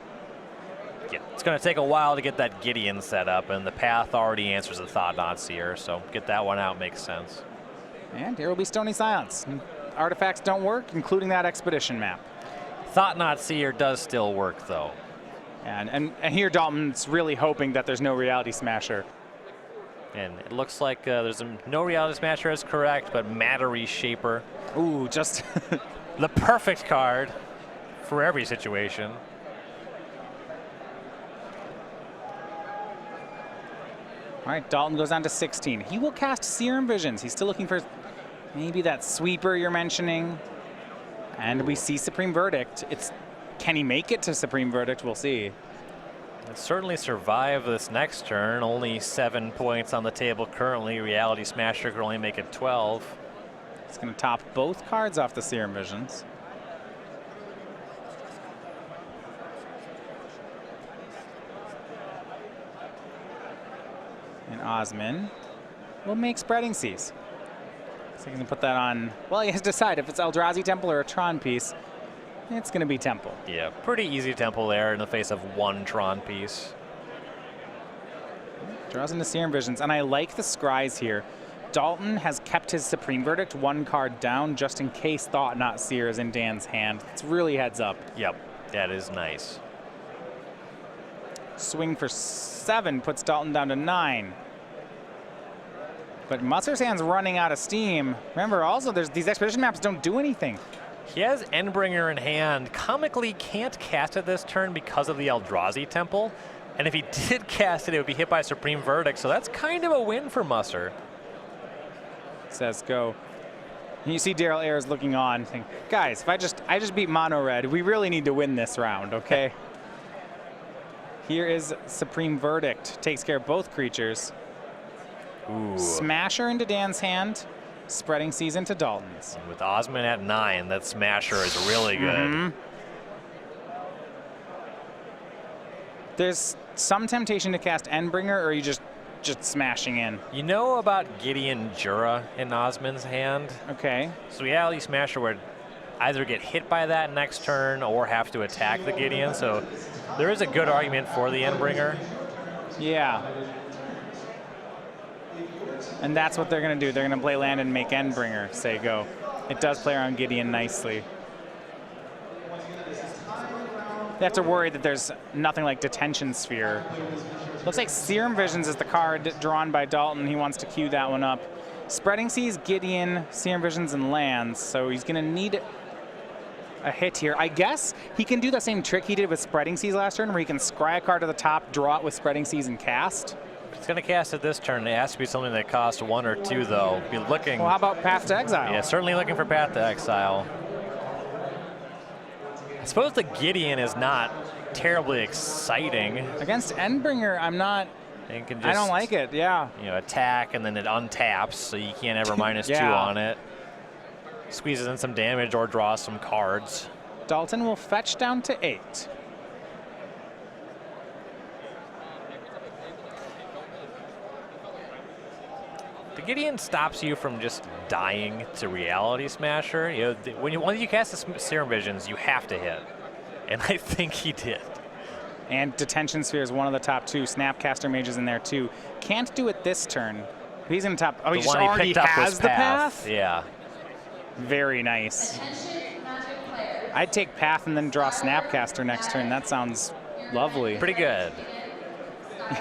Yeah, it's going to take a while to get that Gideon set up, and the Path already answers the Thought Knot Seer, so get that one out makes sense. And here will be Stony Silence. Artifacts don't work, including that Expedition map. Thought Knot Seer does still work, though. And here Dalton's really hoping that there's no Reality Smasher. And it looks like there's no Reality Smasher is correct, but Matter Reshaper. Ooh, just the perfect card for every situation. All right, Dalton goes on to 16. He will cast Serum Visions. He's still looking for maybe that sweeper you're mentioning. And we see Supreme Verdict. Can he make it to Supreme Verdict? We'll see. He'll certainly survive this next turn. Only 7 points on the table currently. Reality Smasher could only make it 12. It's going to top both cards off the Serum Visions. And Ozmun will make Spreading Seas. So he can put that on. Well, he has to decide if it's Eldrazi Temple or a Tron piece. It's going to be Temple. Yeah, pretty easy Temple there in the face of 1 Tron piece. Draws into Serum Visions, and I like the scries here. Dalton has kept his Supreme Verdict 1 card down just in case Thought Knot Seer is in Dan's hand. It's really heads up. Yep, that is nice. Swing for 7 puts Dalton down to 9. But Musser's hand's running out of steam. Remember, also, these Expedition maps don't do anything. He has Endbringer in hand. Comically can't cast it this turn because of the Eldrazi Temple. And if he did cast it, it would be hit by Supreme Verdict. So that's kind of a win for Musser. Says go. And you see Daryl Ayers looking on, thinking, guys, if I just beat Mono Red, we really need to win this round, okay? Here is Supreme Verdict. Takes care of both creatures. Ooh. Smasher into Dan's hand. Spreading Seas into Dalton's. And with Ozmun at 9, that Smasher is really good. There's some temptation to cast Endbringer, or are you just smashing in? You know about Gideon Jura in Ozmun's hand? Okay. So Reality Smasher would either get hit by that next turn or have to attack the Gideon. So there is a good argument for the Endbringer. Yeah. And that's what they're going to do. They're going to play land and make Endbringer, say go. It does play around Gideon nicely. They have to worry that there's nothing like Detention Sphere. Looks like Serum Visions is the card drawn by Dalton. He wants to queue that one up. Spreading Seas, Gideon, Serum Visions, and lands. So he's going to need a hit here. I guess he can do the same trick he did with Spreading Seas last turn, where he can scry a card to the top, draw it with Spreading Seas, and cast. He's going to cast it this turn. It has to be something that costs 1 or 2, though. Be looking. Well, how about Path to Exile? Yeah, certainly looking for Path to Exile. I suppose the Gideon is not terribly exciting. Against Endbringer, I'm not. It can just, I don't like it. Yeah. You know, attack and then it untaps, so you can't ever -2 Yeah. on it. Squeezes in some damage or draws some cards. Dalton will fetch down to 8. The Gideon stops you from just dying to Reality Smasher. You know, when you cast the Serum Visions, you have to hit, and I think he did. And Detention Sphere is one of the top 2. Snapcaster Mage is in there too. Can't do it this turn. He's in top. Oh, he just already has the path? Yeah. Very nice. I'd take Path and then draw Snapcaster next turn. That sounds lovely. Pretty good.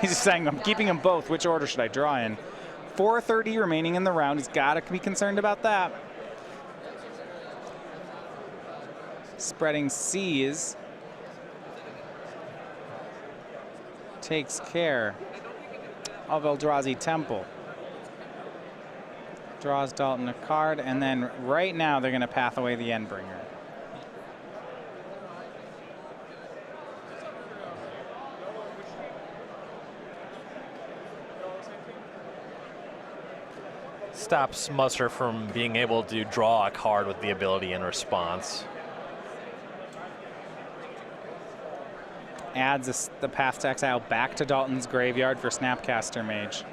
He's saying, I'm keeping them both. Which order should I draw in? 4:30 remaining in the round. He's got to be concerned about that. Spreading Seas. Takes care of Eldrazi Temple. Draws Dalton a card, and then right now they're going to path away the Endbringer. Stops Musser from being able to draw a card with the ability in response. Adds the Path to Exile back to Dalton's graveyard for Snapcaster Mage.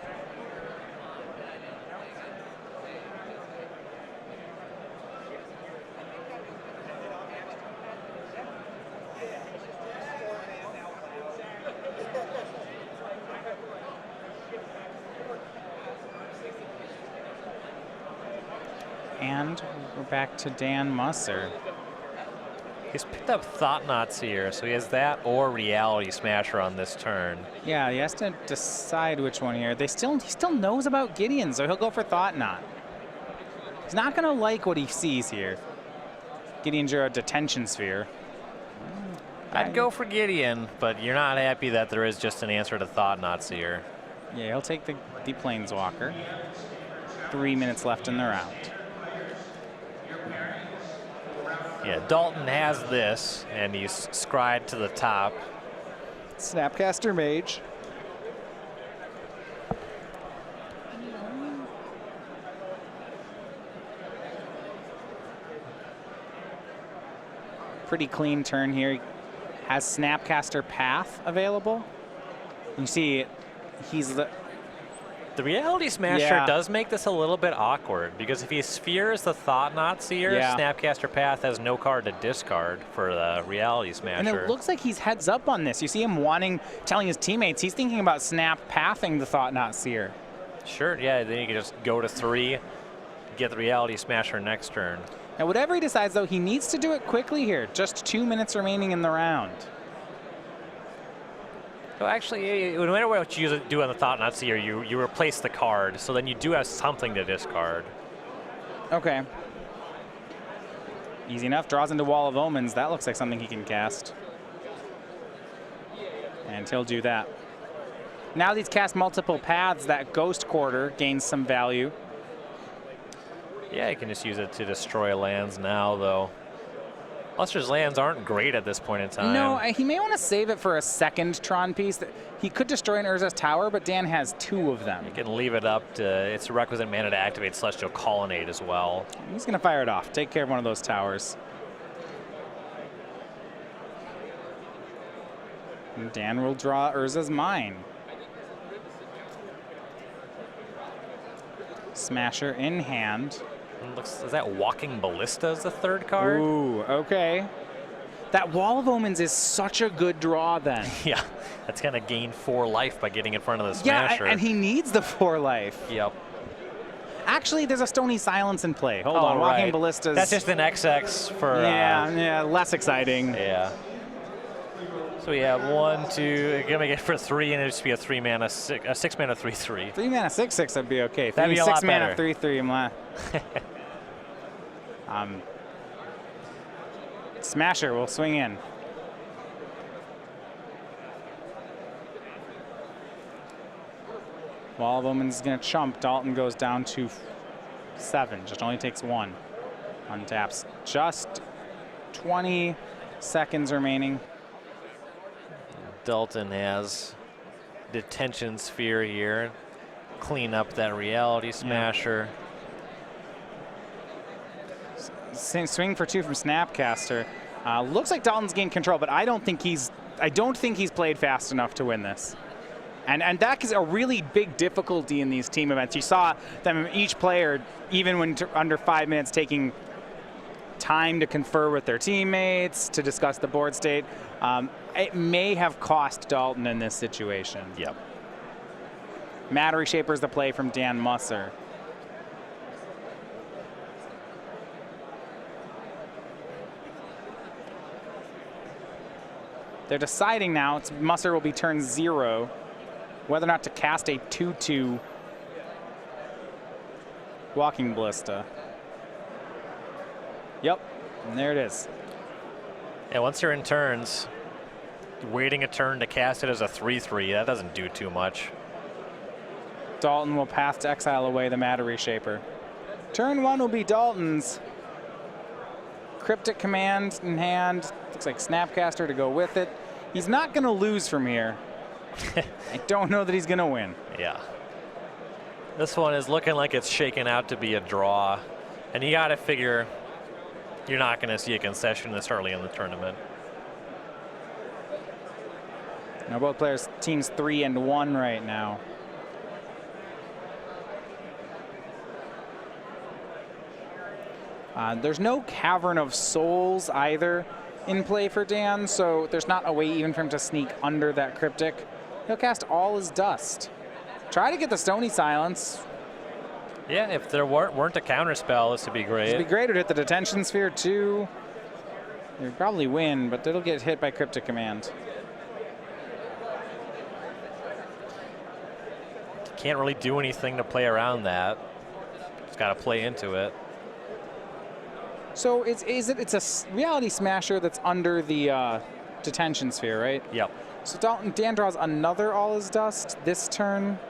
And we're back to Dan Musser. He's picked up Thought-Knots here, so he has that or Reality Smasher on this turn. Yeah, he has to decide which one here. He still knows about Gideon, so he'll go for Thought-Knot. He's not going to like what he sees here. Gideon's a Detention Sphere. I'd go for Gideon, but you're not happy that there is just an answer to Thought-Knots here. Yeah, he'll take the Planeswalker. 3 minutes left in the round. Yeah, Dalton has this, and he's scryed to the top. Snapcaster Mage. Pretty clean turn here. He has Snapcaster Path available. You see, he's the... The Reality Smasher does make this a little bit awkward, because if he spheres the Thought-Knot Seer, Snapcaster Path has no card to discard for the Reality Smasher. And it looks like he's heads up on this. You see him telling his teammates he's thinking about Snap Pathing the Thought-Knot Seer. Sure, yeah, then you can just go to 3, get the Reality Smasher next turn. Now, whatever he decides, though, he needs to do it quickly here. Just 2 minutes remaining in the round. So actually, no matter what you do on the Thought-Knot Seer, you replace the card, so then you do have something to discard. Okay. Easy enough. Draws into Wall of Omens. That looks like something he can cast. And he'll do that. Now that he's cast multiple paths, that Ghost Quarter gains some value. Yeah, you can just use it to destroy lands now, though. Musser's lands aren't great at this point in time. No, he may want to save it for a second Tron piece. He could destroy an Urza's Tower, but Dan has 2 of them. You can leave it up to its requisite mana to activate Celestial Colonnade as well. He's going to fire it off. Take care of one of those towers. And Dan will draw Urza's Mine. Smasher in hand. Is that Walking Ballista as the 3rd card? Ooh, okay. That Wall of Omens is such a good draw then. Yeah, that's going to gain 4 life by getting in front of the Smasher. Yeah, and he needs the 4 life. Yep. Actually, there's a Stony Silence in play. Hold on, Walking Ballistas. That's just an XX for... Yeah, less exciting. Yeah. So we have 1, 2, you're going to make it for 3, and it'll just be a 3 mana, a 6 mana 3/3. 3 mana 6/6 would be okay. That'd be a lot better. 6 mana 3/3. Smasher will swing in. Wall of Omens is going to chump. Dalton goes down to 7. Just only takes 1. Untaps just 20. seconds remaining. Dalton has detention sphere here. Clean up that reality smasher. Swing for 2 from Snapcaster. Looks like Dalton's gained control, but I don't think he's played fast enough to win this. And that is a really big difficulty in these team events. You saw them, each player, even when under 5 minutes, taking time to confer with their teammates, to discuss the board state. It may have cost Dalton in this situation. Yep. Matter Reshapers the play from Dan Musser. They're deciding now. Musser will be turn 0, whether or not to cast a 2/2 Walking Ballista. Yep, and there it is. Yeah, once you're in turns, waiting a turn to cast it as a 3/3, that doesn't do too much. Dalton will pass to exile away the Matter Reshaper. Turn 1 will be Dalton's. Cryptic Command in hand. Looks like Snapcaster to go with it. He's not going to lose from here. I don't know that he's going to win. Yeah. This one is looking like it's shaking out to be a draw. And you got to figure you're not going to see a concession this early in the tournament. Now both players, teams 3 and 1 right now. There's no Cavern of Souls either in play for Dan, so there's not a way even for him to sneak under that Cryptic. He'll cast All Is Dust. Try to get the Stony Silence. Yeah, if there weren't a counterspell, this would be great. This would be great. It would hit the Detention Sphere too. You'd probably win, but it'll get hit by Cryptic Command. Can't really do anything to play around that. Just got to play into it. So it's a Reality Smasher that's under the Detention Sphere, right? Yep. So Dan draws another All Is Dust this turn.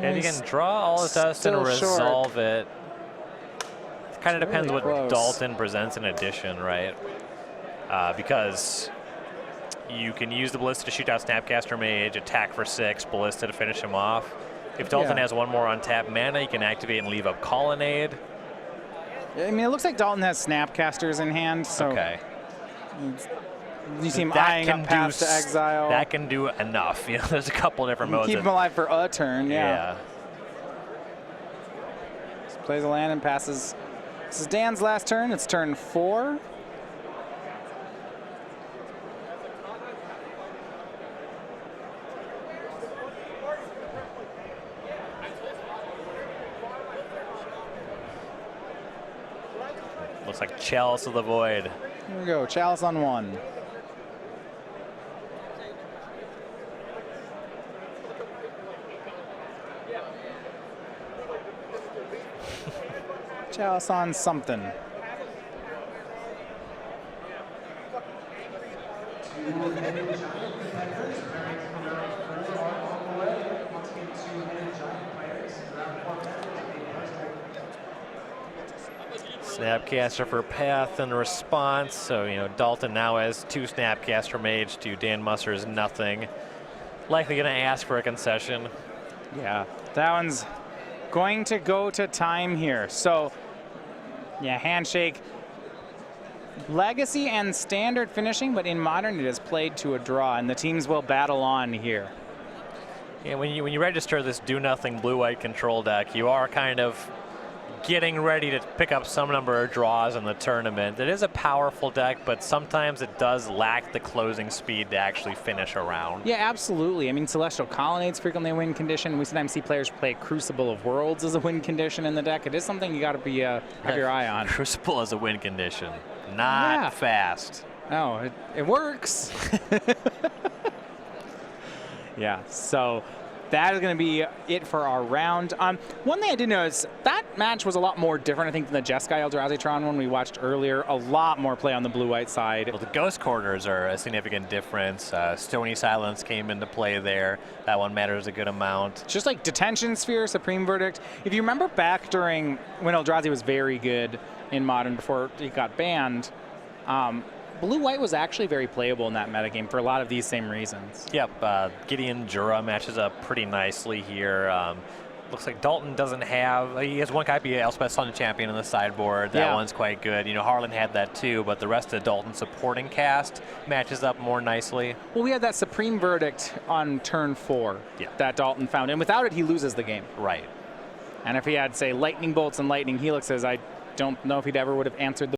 And you can draw All Is Dust and resolve it. It kind of depends what Dalton presents in addition, right? Because you can use the Ballista to shoot out Snapcaster Mage, attack for 6, Ballista to finish him off. If Dalton has one more untapped mana, you can activate and leave up Colonnade. I mean, it looks like Dalton has Snapcasters in hand, so okay. You see him eyeing up past to exile. That can do enough. You know, there's a couple different modes. Keep him alive for a turn, yeah. Just plays a land and passes. This is Dan's last turn. It's turn 4. Looks like Chalice of the Void. Here we go, Chalice on 1. Chalice on something. Snapcaster for Path and Response. So, you know, Dalton now has 2 Snapcaster Mage to Dan Musser's nothing. Likely going to ask for a concession. Yeah, that one's going to go to time here. So, yeah, Handshake. Legacy and Standard finishing, but in Modern it is played to a draw, and the teams will battle on here. Yeah, when you register this do-nothing blue-white control deck, you are kind of getting ready to pick up some number of draws in the tournament. It is a powerful deck, but sometimes it does lack the closing speed to actually finish a round. Yeah, absolutely. I mean, Celestial Colonnades frequently a win condition. We sometimes see players play Crucible of Worlds as a win condition in the deck. It is something you got to be have your eye on. Crucible as a win condition. Not fast. No, it works. Yeah, so that is going to be it for our round. One thing I did notice, that match was a lot more different, I think, than the Jeskai Eldrazi one we watched earlier. A lot more play on the blue-white side. Well, the ghost corners are a significant difference. Stony Silence came into play there. That one matters a good amount. Just like Detention Sphere, Supreme Verdict. If you remember back during when Eldrazi was very good in Modern before he got banned, blue-white was actually very playable in that metagame for a lot of these same reasons. Yep, Gideon Jura matches up pretty nicely here. Looks like Dalton doesn't have, he has one copy of Elspeth Sun Champion on the sideboard. That one's quite good. You know, Harlan had that too, but the rest of Dalton's supporting cast matches up more nicely. Well, we had that Supreme Verdict on turn 4 that Dalton found, and without it, he loses the game. Right. And if he had, say, Lightning Bolts and Lightning Helixes, I don't know if he'd ever would have answered the